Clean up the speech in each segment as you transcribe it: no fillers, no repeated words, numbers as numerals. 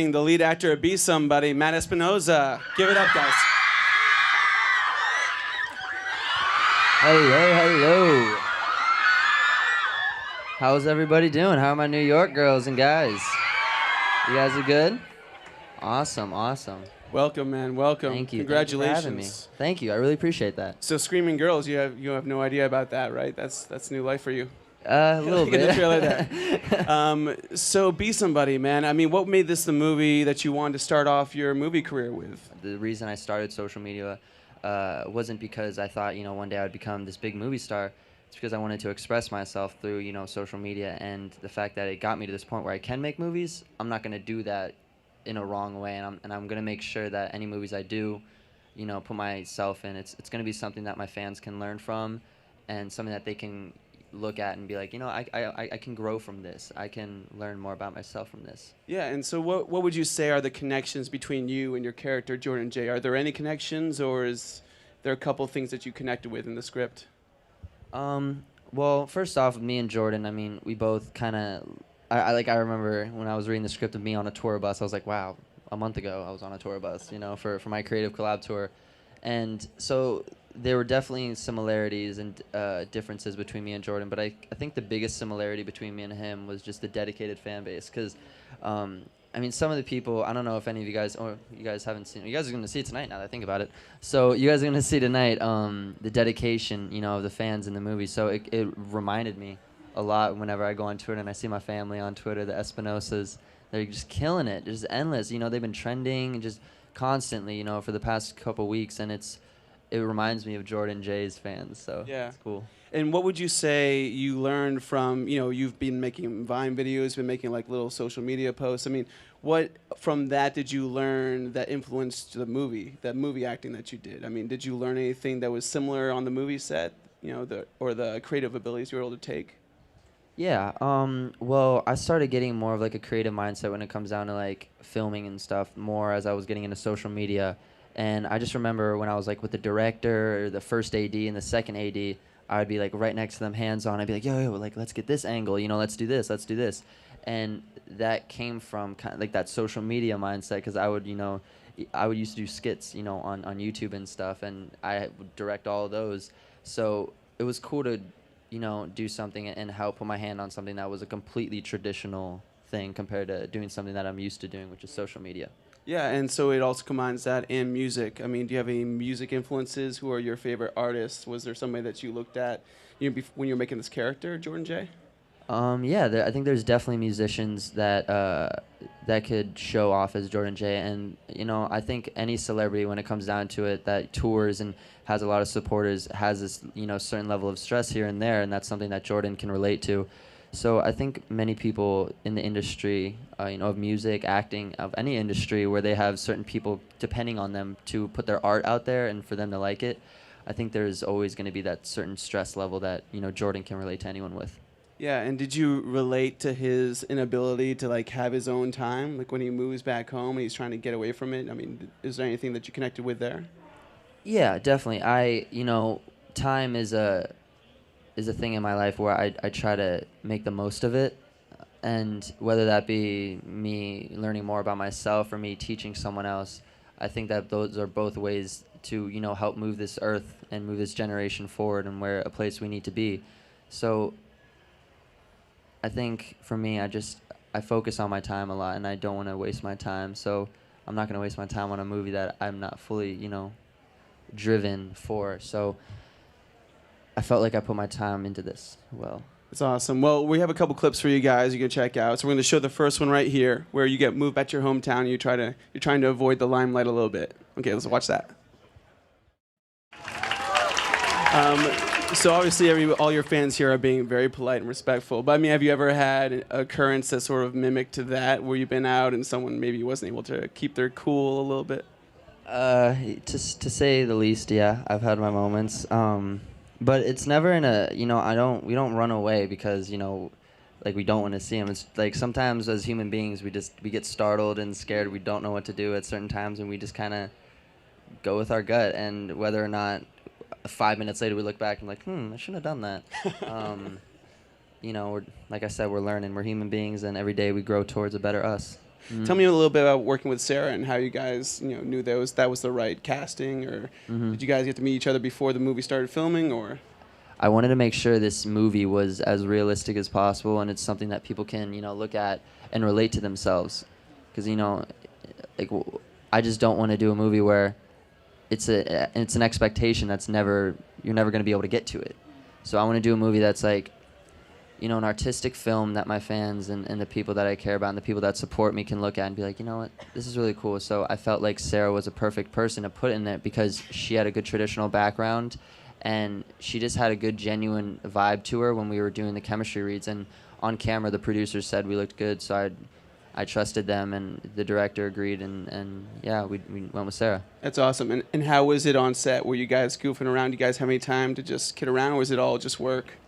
The lead actor of Be Somebody, Matt Espinosa. Give it up, guys. Hello, hello. How's everybody doing? How are my New York girls and guys? You guys are good? Awesome, awesome. Welcome, man. Welcome. Thank you. Congratulations. Thank you for having me. Thank you. I really appreciate that. So, Screaming Girls, you have no idea about that, right? That's new life for you. A little Look at the bit. trailer there. So, Be Somebody, man. I mean, what made this the movie that you wanted to start off your movie career with? The reason I started social media wasn't because I thought, one day I would become this big movie star. It's because I wanted to express myself through, social media, and the fact that it got me to this point where I can make movies. I'm not going to do that in a wrong way, and I'm going to make sure that any movies I do, put myself in. It's going to be something that my fans can learn from, and something that they can look at and be like, I can grow from this. I can learn more about myself from this. Yeah, and so what would you say are the connections between you and your character, Jordan J? Are there any connections, or is there a couple things that you connected with in the script? Well, first off, me and Jordan, I mean, we both kind of, I remember when I was reading the script of me on a tour bus, I was like, wow, a month ago I was on a tour bus, for my creative collab tour. And so there were definitely similarities and differences between me and Jordan, but I think the biggest similarity between me and him was just the dedicated fan base, because I mean, some of the people, I don't know if any of you guys, or you guys haven't seen, you guys are going to see it tonight now that I think about it. So you guys are going to see tonight the dedication, of the fans in the movie. So it reminded me a lot whenever I go on Twitter and I see my family on Twitter, the Espinosas. They're just killing it, just endless. They've been trending just constantly, for the past couple weeks, and it reminds me of Jordan J's fans. So Yeah. it's cool. And what would you say you learned from, you've been making Vine videos, been making like little social media posts. I mean, what from that did you learn that influenced the movie, that movie acting that you did? I mean, did you learn anything that was similar on the movie set, or the creative abilities you were able to take? Yeah, well, I started getting more of like a creative mindset when it comes down to like filming and stuff more as I was getting into social media. And I just remember when I was like with the director or the first AD and the second AD, I'd be like right next to them, hands on. I'd be like, yo, like let's get this angle, let's do this, let's do this. And that came from kind of like that social media mindset, because I would, I would used to do skits, on YouTube and stuff, and I would direct all of those. So it was cool to do something and help put my hand on something that was a completely traditional thing compared to doing something that I'm used to doing, which is social media. Yeah, and so it also combines that and music. I mean, do you have any music influences? Who are your favorite artists? Was there somebody that you looked at, when you were making this character, Jordan J? Yeah, I think there's definitely musicians that that could show off as Jordan J. And I think any celebrity, when it comes down to it, that tours and has a lot of supporters, has this certain level of stress here and there, and that's something that Jordan can relate to. So I think many people in the industry, of music, acting, of any industry, where they have certain people depending on them to put their art out there and for them to like it, I think there's always going to be that certain stress level that Jordan can relate to anyone with. Yeah, and did you relate to his inability to like have his own time, like when he moves back home and he's trying to get away from it? I mean, is there anything that you connected with there? Yeah, definitely. Time is a thing in my life where I try to make the most of it, and whether that be me learning more about myself or me teaching someone else, I think that those are both ways to help move this earth and move this generation forward and where a place we need to be. So I think for me, I focus on my time a lot, and I don't want to waste my time. So I'm not going to waste my time on a movie that I'm not fully, driven for. So I felt like I put my time into this well. That's awesome. Well, we have a couple clips for you guys you can check out. So we're going to show the first one right here, where you get moved back to your hometown and you're trying to avoid the limelight a little bit. Okay, let's watch that. So obviously, all your fans here are being very polite and respectful. But I mean, have you ever had an occurrence that sort of mimicked to that, where you've been out and someone maybe wasn't able to keep their cool a little bit? To say the least, yeah, I've had my moments. But it's never in a, we don't run away because, like we don't want to see them. It's like sometimes as human beings, we get startled and scared. We don't know what to do at certain times, and we just kind of go with our gut. And whether or not 5 minutes later we look back and like, I shouldn't have done that. We're, like I said, we're learning. We're human beings, and every day we grow towards a better us. Tell me a little bit about working with Sarah and how you guys, knew that was the right casting, or did you guys get to meet each other before the movie started filming, or? I wanted to make sure this movie was as realistic as possible, and it's something that people can, look at and relate to themselves. Because, I just don't want to do a movie where it's an expectation that's you're never going to be able to get to it. So I want to do a movie that's like, an artistic film that my fans and the people that I care about and the people that support me can look at and be like, you know what, this is really cool. So I felt like Sarah was a perfect person to put in it because she had a good traditional background, and she just had a good, genuine vibe to her when we were doing the chemistry reads. And on camera, the producers said we looked good, so I trusted them, and the director agreed, and yeah, we went with Sarah. That's awesome. And how was it on set? Were you guys goofing around? You guys have any time to just kid around, or was it all just work?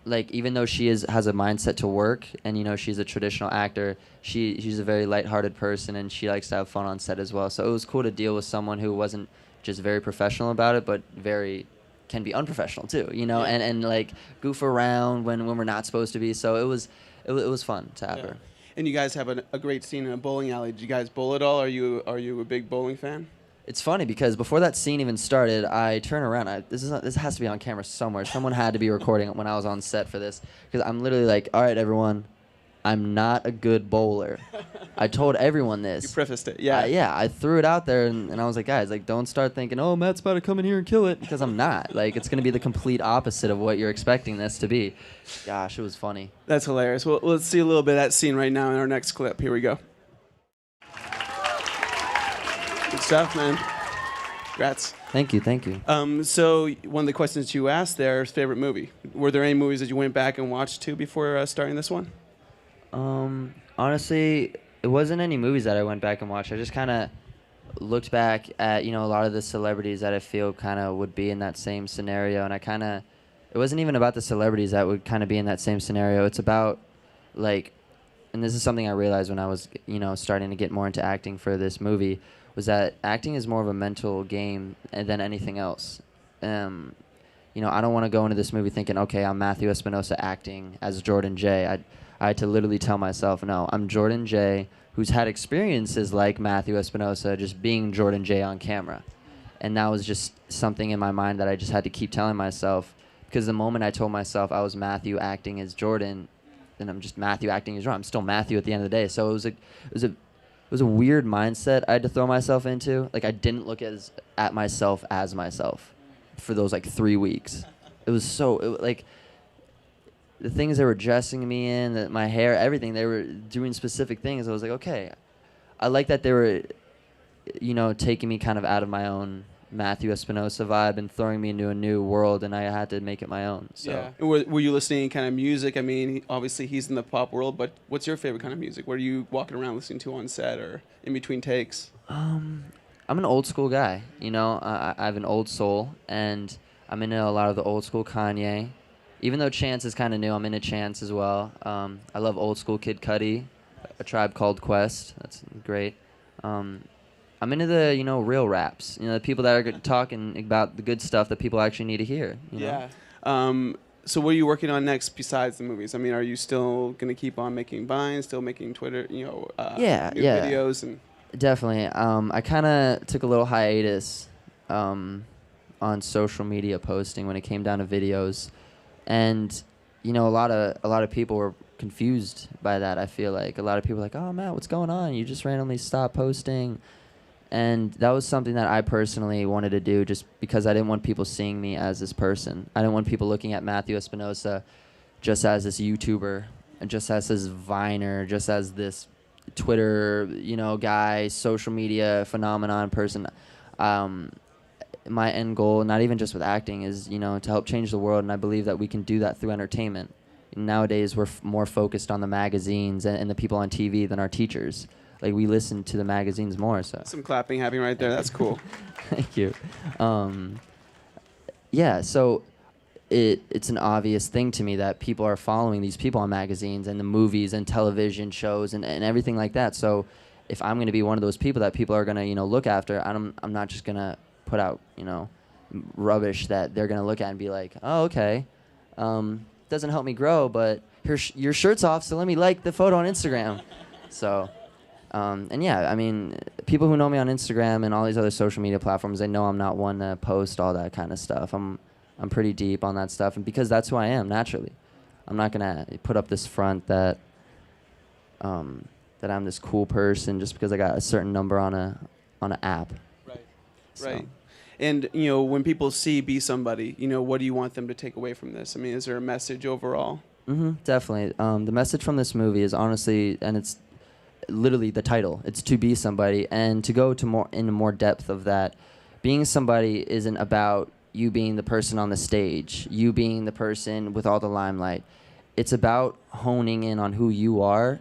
Like, even though she has a mindset to work, and she's a traditional actor, she's a very lighthearted person, and she likes to have fun on set as well. So it was cool to deal with someone who wasn't just very professional about it, but can be unprofessional too, Yeah. and like goof around when we're not supposed to be. So it was fun to have her. And you guys have a great scene in a bowling alley. Did you guys bowl at all? Are you a big bowling fan? It's funny because before that scene even started, I turn around. This has to be on camera somewhere. Someone had to be recording it when I was on set for this, because I'm literally like, all right, everyone, I'm not a good bowler. I told everyone this. You prefaced it, yeah. Yeah, I threw it out there, and I was like, guys, like, don't start thinking, oh, Matt's about to come in here and kill it, because I'm not. Like, it's going to be the complete opposite of what you're expecting this to be. Gosh, it was funny. That's hilarious. Well, let's see a little bit of that scene right now in our next clip. Here we go. Good stuff, man. Congrats. Thank you. So one of the questions you asked there is favorite movie. Were there any movies that you went back and watched too before starting this one? Honestly, it wasn't any movies that I went back and watched. I just kind of looked back at, a lot of the celebrities that I feel kind of would be in that same scenario. And it wasn't even about the celebrities that would kind of be in that same scenario. It's about, like, and this is something I realized when I was, starting to get more into acting for this movie, was that acting is more of a mental game than anything else. I don't want to go into this movie thinking, okay, I'm Matthew Espinosa acting as Jordan J. I had to literally tell myself, no, I'm Jordan J, who's had experiences like Matthew Espinosa, just being Jordan J on camera. And that was just something in my mind that I just had to keep telling myself, because the moment I told myself I was Matthew acting as Jordan, then I'm just Matthew acting as Jordan. I'm still Matthew at the end of the day. So it was a weird mindset I had to throw myself into. Like, I didn't look at myself as myself for those, 3 weeks. It was like, the things they were dressing me in, my hair, everything, they were doing specific things. I was like, okay. I like that they were, taking me kind of out of my own Matthew Espinosa vibe and throwing me into a new world, and I had to make it my own. So. Yeah. Were you listening kind of music? I mean, obviously he's in the pop world, but what's your favorite kind of music? What are you walking around listening to on set or in between takes? I'm an old school guy. I have an old soul, and I'm into a lot of the old school Kanye. Even though Chance is kind of new, I'm into Chance as well. I love old school Kid Cudi, A Tribe Called Quest. That's great. I'm into the, real raps. The people that are talking about the good stuff that people actually need to hear. Yeah. So what are you working on next besides the movies? I mean, are you still going to keep on making Vines, still making Twitter, new videos? And Definitely. I kind of took a little hiatus on social media posting when it came down to videos. And, a lot of people were confused by that. I feel like a lot of people were like, oh, Matt, what's going on? You just randomly stopped posting. And that was something that I personally wanted to do just because I didn't want people seeing me as this person. I didn't want people looking at Matthew Espinosa just as this YouTuber, and just as this Viner, just as this Twitter, guy, social media phenomenon person. My end goal, not even just with acting, is, to help change the world, and I believe that we can do that through entertainment. Nowadays, we're more focused on the magazines and the people on TV than our teachers. Like, we listen to the magazines more. So some clapping happening right there. That's cool. Thank you. Yeah, so it's an obvious thing to me that people are following these people on magazines and the movies and television shows and everything like that. So if I'm going to be one of those people that people are going to, look after, I'm not just going to put out, rubbish that they're going to look at and be like, oh, okay. Doesn't help me grow, but your shirt's off, so let me like the photo on Instagram. So And yeah, I mean, people who know me on Instagram and all these other social media platforms, they know I'm not one to post all that kind of stuff. I'm pretty deep on that stuff, and because that's who I am naturally, I'm not gonna put up this front that that I'm this cool person just because I got a certain number on a app. Right. So. Right. And when people see Be Somebody, what do you want them to take away from this? I mean, is there a message overall? Definitely. The message from this movie is honestly, and it's literally the title. It's to be somebody, and to go to more depth of that. Being somebody isn't about you being the person on the stage, you being the person with all the limelight. It's about honing in on who you are,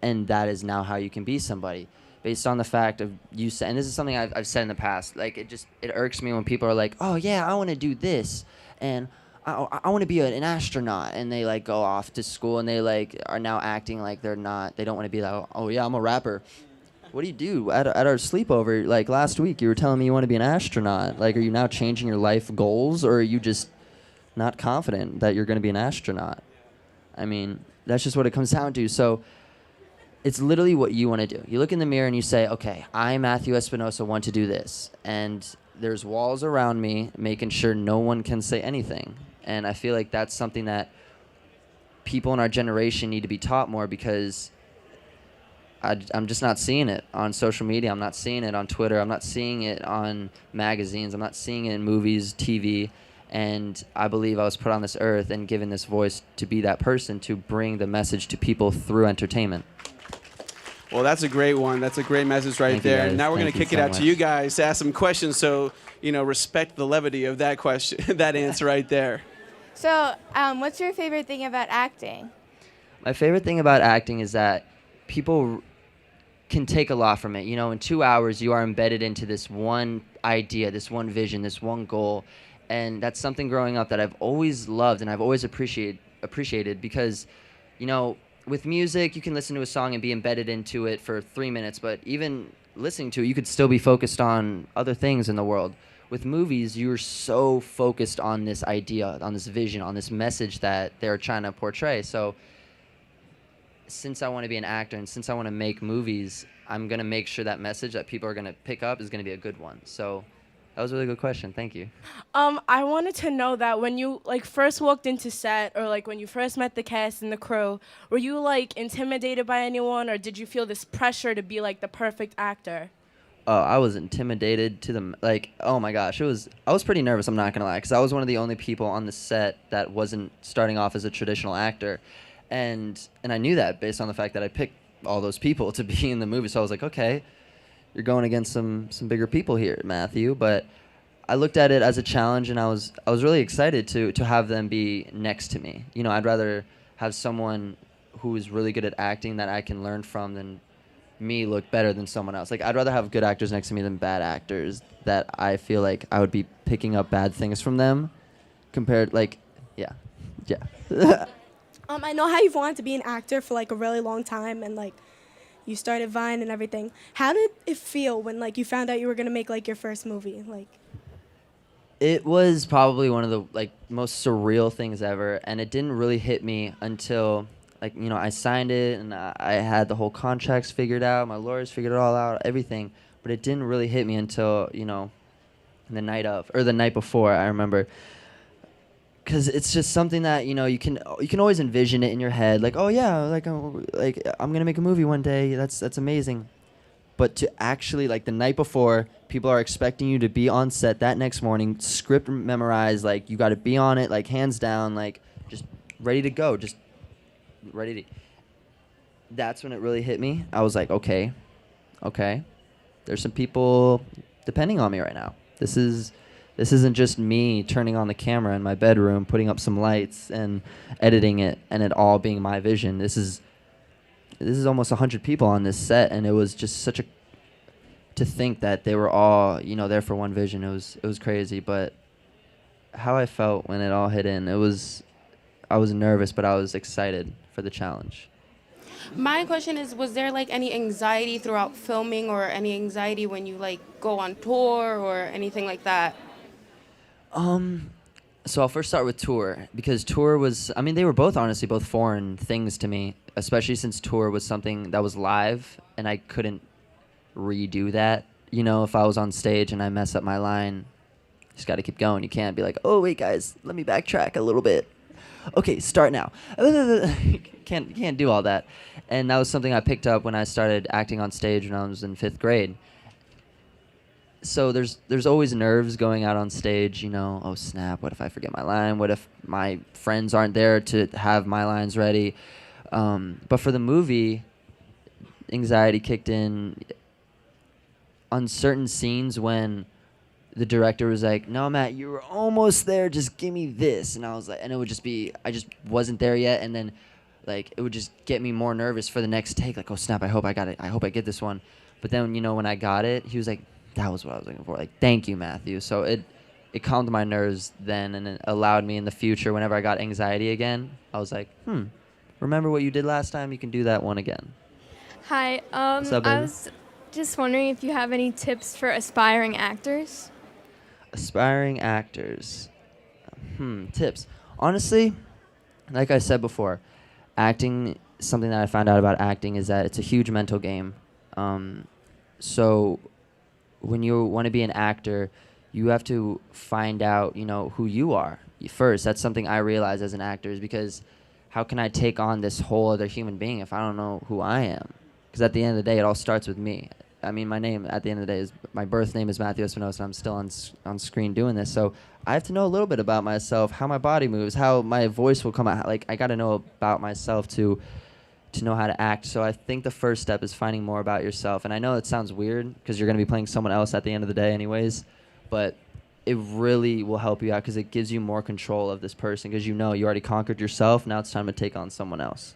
and that is now how you can be somebody. Based on the fact of you said, and this is something I've said in the past, like it irks me when people are like, oh yeah, I want to do this, and I want to be an astronaut, and they like go off to school and they like are now acting like they don't want to be like, oh yeah, I'm a rapper. What do you do at our sleepover? Like last week, you were telling me you want to be an astronaut. Like, are you now changing your life goals, or are you just not confident that you're going to be an astronaut? I mean, that's just what it comes down to. So it's literally what you want to do. You look in the mirror and you say, okay, I, Matthew Espinosa, want to do this. And there's walls around me making sure no one can say anything. And I feel like that's something that people in our generation need to be taught more, because I'm just not seeing it on social media. I'm not seeing it on Twitter. I'm not seeing it on magazines. I'm not seeing it in movies, TV. And I believe I was put on this earth and given this voice to be that person, to bring the message to people through entertainment. Well, that's a great one. That's a great message right Thank you, there. guys. Now we're going to Thank kick you it so out to much. you guys to ask some questions. So, respect the levity of that question, that answer right there. So, what's your favorite thing about acting? My favorite thing about acting is that people can take a lot from it. In 2 hours, you are embedded into this one idea, this one vision, this one goal. And that's something growing up that I've always loved and I've always appreciated because, with music, you can listen to a song and be embedded into it for 3 minutes, but even listening to it, you could still be focused on other things in the world. With movies, you're so focused on this idea, on this vision, on this message that they're trying to portray. So since I want to be an actor and since I want to make movies, I'm going to make sure that message that people are going to pick up is going to be a good one. So that was a really good question. Thank you. I wanted to know that when you first walked into set, or when you first met the cast and the crew, were you intimidated by anyone, or did you feel this pressure to be the perfect actor? I was intimidated to the oh my gosh, I was pretty nervous, I'm not gonna lie, because I was one of the only people on the set that wasn't starting off as a traditional actor, and I knew that based on the fact that I picked all those people to be in the movie. So I was like, okay, you're going against some bigger people here, Matthew. But I looked at it as a challenge, and I was really excited to have them be next to me. I'd rather have someone who is really good at acting that I can learn from than me look better than someone else. I'd rather have good actors next to me than bad actors that I feel like I would be picking up bad things from them compared, yeah. I know how you've wanted to be an actor for a really long time, and you started Vine and everything. How did it feel when you found out you were gonna make your first movie? It was probably one of the most surreal things ever, and it didn't really hit me until I signed it and I had the whole contracts figured out, my lawyers figured it all out, everything, but it didn't really hit me until the night before, I remember. Because it's just something that you can always envision it in your head, oh yeah, I'm gonna make a movie one day. That's amazing. But to actually the night before, people are expecting you to be on set that next morning, script memorized, you got to be on it, hands down, just ready to go, just ready to. That's when it really hit me. I was like, okay, there's some people depending on me right now. This isn't just me turning on the camera in my bedroom, putting up some lights and editing it, and it all being my vision. This is almost 100 people on this set, and it was just to think that they were all there for one vision. It was crazy, but how I felt when it all hit in, I was nervous, but I was excited for the challenge. My question is, was there any anxiety throughout filming, or any anxiety when you go on tour or anything like that? So I'll first start with tour, because tour was, they were both honestly both foreign things to me, especially since tour was something that was live and I couldn't redo that. You know, if I was on stage and I mess up my line, you just got to keep going. You can't be like, oh wait guys, let me backtrack a little bit. Okay, start now. You can't do all that. And that was something I picked up when I started acting on stage when I was in 5th grade. So there's always nerves going out on stage, you know, oh snap, what if I forget my line? What if my friends aren't there to have my lines ready? But for the movie, anxiety kicked in on certain scenes when the director was like, no, Matt, you were almost there, just give me this. And I was like, and it would just be, I just wasn't there yet. And then like, it would just get me more nervous for the next take. Like, oh snap, I hope I got it. I hope I get this one. But then, you know, when I got it, he was like, that was what I was looking for. Like, thank you, Matthew. So it calmed my nerves then, and it allowed me in the future, whenever I got anxiety again, I was like, remember what you did last time? You can do that one again. Hi. What's up, baby? I was just wondering if you have any tips for aspiring actors. Aspiring actors. Tips. Honestly, like I said before, acting, something that I found out about acting is that it's a huge mental game. So when you want to be an actor, you have to find out, you know, who you are first. That's something I realized as an actor, is because how can I take on this whole other human being if I don't know who I am? Because at the end of the day, it all starts with me. I mean, my name at the end of the day is, my birth name is Matthew Espinosa, and I'm still on screen doing this. So I have to know a little bit about myself, how my body moves, how my voice will come out. Like, I got to know about myself to know how to act. So I think the first step is finding more about yourself. And I know it sounds weird because you're going to be playing someone else at the end of the day anyways, but it really will help you out because it gives you more control of this person, because you know you already conquered yourself. Now it's time to take on someone else.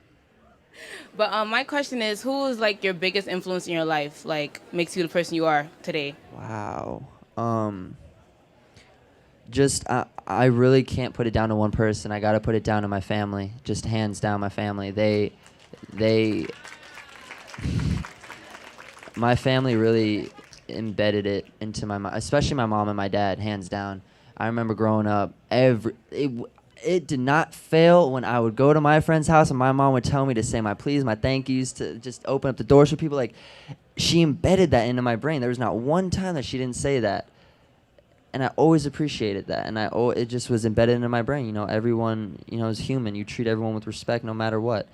But my question is, who is like your biggest influence in your life? Like, makes you the person you are today? Wow. I really can't put it down to one person. I got to put it down to my family. Just hands down, my family. My family really embedded it into my mind, especially my mom and my dad, hands down. I remember growing up, it did not fail when I would go to my friend's house and my mom would tell me to say my please, my thank yous, to just open up the doors for people. Like, she embedded that into my brain. There was not one time that she didn't say that. And I always appreciated that. And it just was embedded into my brain. You know, everyone, you know, is human. You treat everyone with respect no matter what.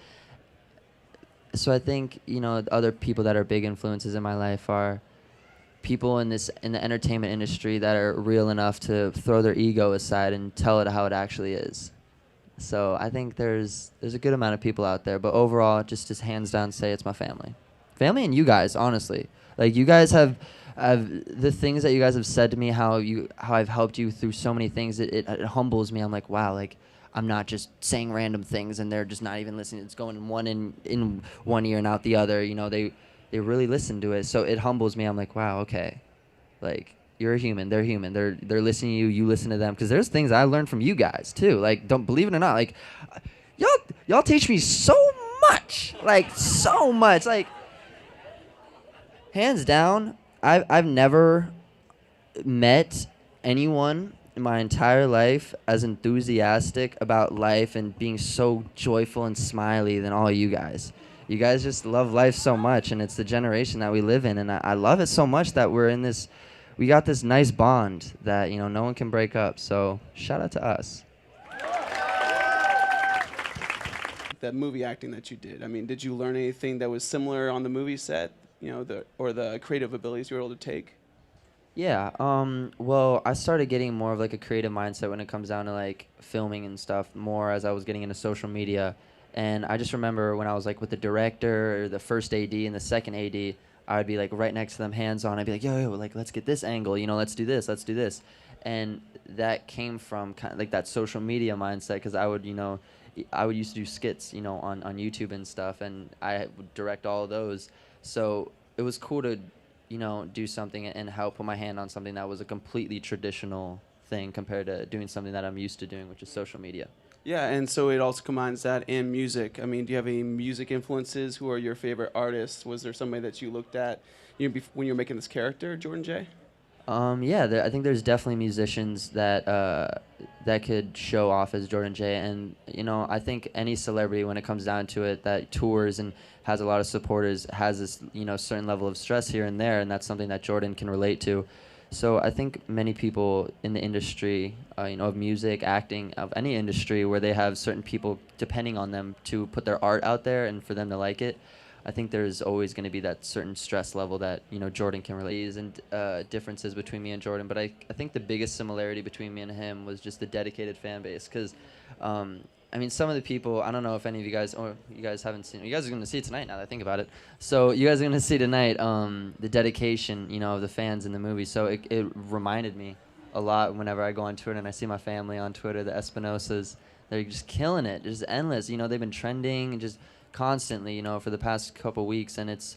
So I think, you know, other people that are big influences in my life are people in the entertainment industry that are real enough to throw their ego aside and tell it how it actually is. So I think there's a good amount of people out there, but overall, just hands down say it's my family. Family and you guys, honestly. Like, you guys have the things that you guys have said to me, how I've helped you through so many things, it humbles me. I'm like, wow, like, I'm not just saying random things and they're just not even listening. It's going in one ear and out the other. You know, they really listen to it. So it humbles me. I'm like, wow, okay. Like, you're a human. They're human. They're listening to you. You listen to them. Because there's things I learned from you guys, too. Like, don't believe it or not. Like, y'all teach me so much. Like, so much. Like, hands down, I've never met anyone in my entire life as enthusiastic about life and being so joyful and smiley than all you guys. You guys just love life so much, and it's the generation that we live in, and I love it so much that we got this nice bond that, you know, no one can break up. So shout out to us. That movie acting that you did, I mean, did you learn anything that was similar on the movie set, you know, the creative abilities you were able to take? Yeah, well, I started getting more of like a creative mindset when it comes down to like filming and stuff more as I was getting into social media. And I just remember when I was like with the director or the first AD and the second AD, I would be like right next to them, hands on. I'd be like, yo, like, let's get this angle, you know, let's do this. And that came from kind of like that social media mindset, because I would used to do skits, you know, on YouTube and stuff, and I would direct all of those. So it was cool to, you know, do something and help put my hand on something that was a completely traditional thing compared to doing something that I'm used to doing, which is social media. Yeah, and so it also combines that and music. I mean, do you have any music influences? Who are your favorite artists? Was there somebody that you looked at when you were making this character, Jordan J? Yeah, I think there's definitely musicians that could show off as Jordan J. And I think any celebrity, when it comes down to it, that tours and has a lot of supporters, has this certain level of stress here and there, and that's something that Jordan can relate to. So I think many people in the industry, of music, acting, of any industry, where they have certain people depending on them to put their art out there and for them to like it. I think there's always going to be that certain stress level that Jordan can relate and differences between me and Jordan. But I think the biggest similarity between me and him was just the dedicated fan base. Because I mean, some of the people, I don't know if any of you guys, or you guys haven't seen, you guys are going to see it tonight now that I think about it. So you guys are going to see tonight the dedication, of the fans in the movie. So it reminded me a lot whenever I go on Twitter and I see my family on Twitter, the Espinosas. They're just killing it, just endless. They've been trending and just constantly, for the past couple weeks, and it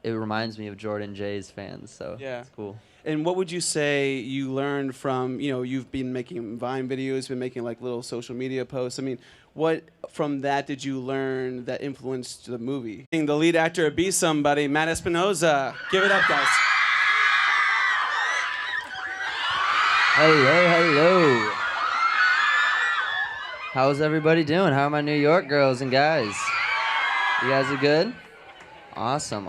reminds me of Jordan J's fans. So Yeah. it's cool. And what would you say you learned from, you've been making Vine videos, been making like little social media posts. I mean, what from that did you learn that influenced the movie? The lead actor of Be Somebody, Matt Espinosa. Give it up, guys. Hello. How's everybody doing? How are my New York girls and guys? You guys are good? Awesome.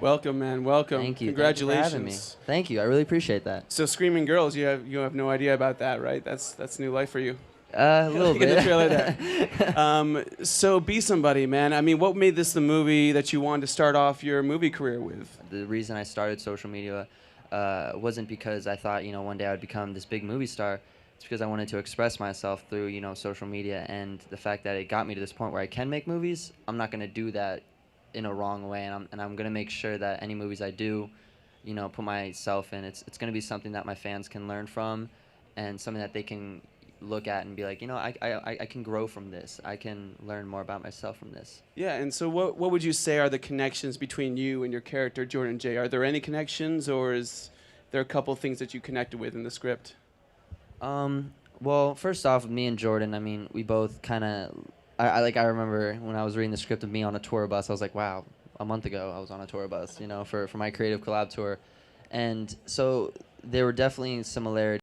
Welcome, man. Welcome. Thank you. Congratulations. Thank you for having me. Thank you. I really appreciate that. So, Screaming Girls, you have no idea about that, right? That's new life for you. A little Look at the bit. trailer there. So, Be Somebody, man. I mean, what made this the movie that you wanted to start off your movie career with? The reason I started social media wasn't because I thought, one day I would become this big movie star. It's because I wanted to express myself through, social media, and the fact that it got me to this point where I can make movies. I'm not going to do that in a wrong way, and I'm going to make sure that any movies I do, put myself in, it's going to be something that my fans can learn from, and something that they can look at and be like, I can grow from this. I can learn more about myself from this. Yeah, and so what would you say are the connections between you and your character, Jordan J? Are there any connections, or is there a couple things that you connected with in the script? Well, first off, me and Jordan, I mean, we both kind of, I remember when I was reading the script of me on a tour bus, I was like, wow, a month ago I was on a tour bus, for my creative collab tour. And so there were definitely similarities.